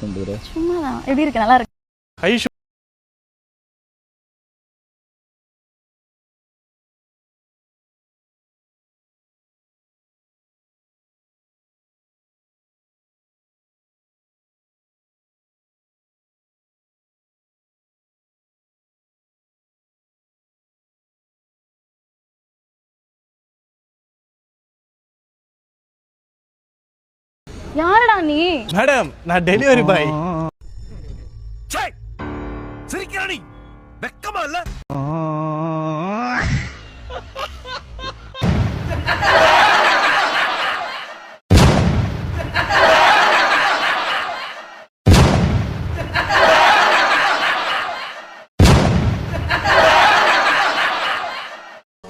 சும்மாதான். எப்படி இருக்கு? நல்லா இருக்கு. ஐஷு யாருடா நீ? மேடம், நான் டெலிவரி பாய். சிரிக்கிறானி வெக்கமா இல்ல?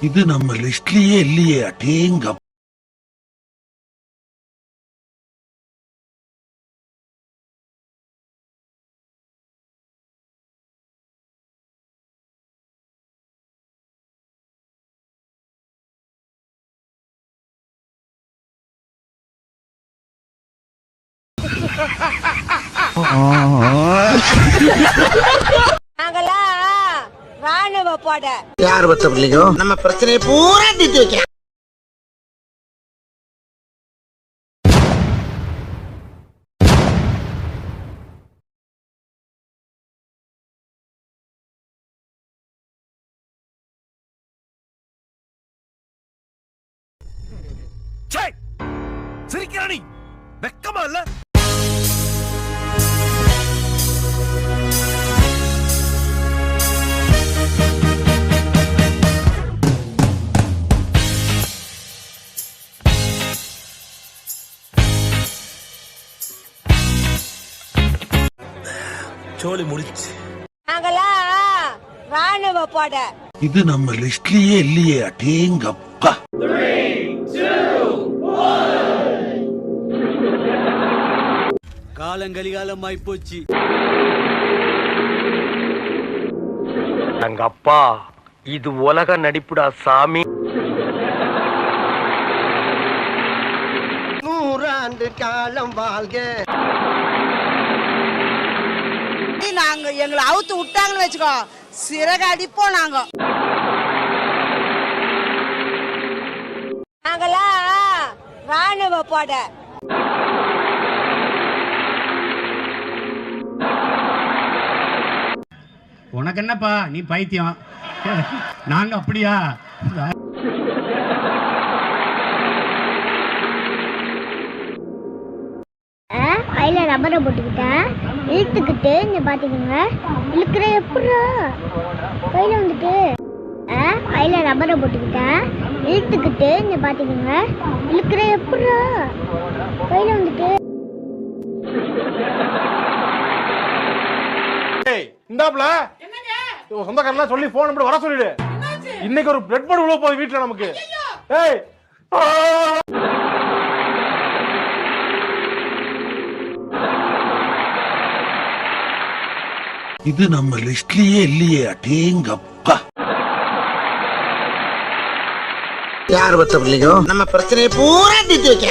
இது நம்ம லிஸ்ட்லயே இல்லையே. அடேங்க ராணுவ போட யார் பத்த பிள்ளைங்க நம்ம பிரச்சனையை பூரா தீர்த்து வைக்க. சிரிக்கிறானி வெக்கமா இல்ல? சோலி முடிச்சு ராணுவ போட இது நம்ம லிஸ்ட்லயே இல்லையே. அடேங்கப்பா. காலங்கலிகாலமாய் போச்சு. எங்க அப்பா, இது உலக நடிப்புடா சாமி. 100 ஆண்டு காலம் வாழ்க. நாங்க எங்களை அவுத்து விட்டாங்கன்னு வச்சுக்கோ, சிறகு அடிப்போம். நாங்களா ராணுவ போட உனக்கு என்னப்பா, நீ பைத்தியம். நாங்க அப்படியா? கையில ரப்பரை போட்டுக்கிட்டேன், இழுத்துக்கிட்டு இங்க பாத்துக்கோங்க. இழுக்கிற எப்படா கையில வந்துட்டு? கையில ரப்பரை போட்டுக்கிட்டேன், இழுத்துக்கிட்டு இங்க பாத்துக்கோங்க. இழுக்கிற எப்படா கையில வந்துட்டு? இந்தாப்ல சொந்தக்காரலாம் சொல்லி போன் நம்பர் வர சொல்லிடு. இன்னைக்கு ஒரு பிளட் போர்டு உள்ள போய் வீட்டுல நமக்கு. ஏய், இது நம்ம லிஸ்ட்லயே இல்லையே. அடேங்கப்பா. யார் பத்த பிள்ளைங்க நம்ம பிரச்சனையை பூரா தீர்த்து வைக்க.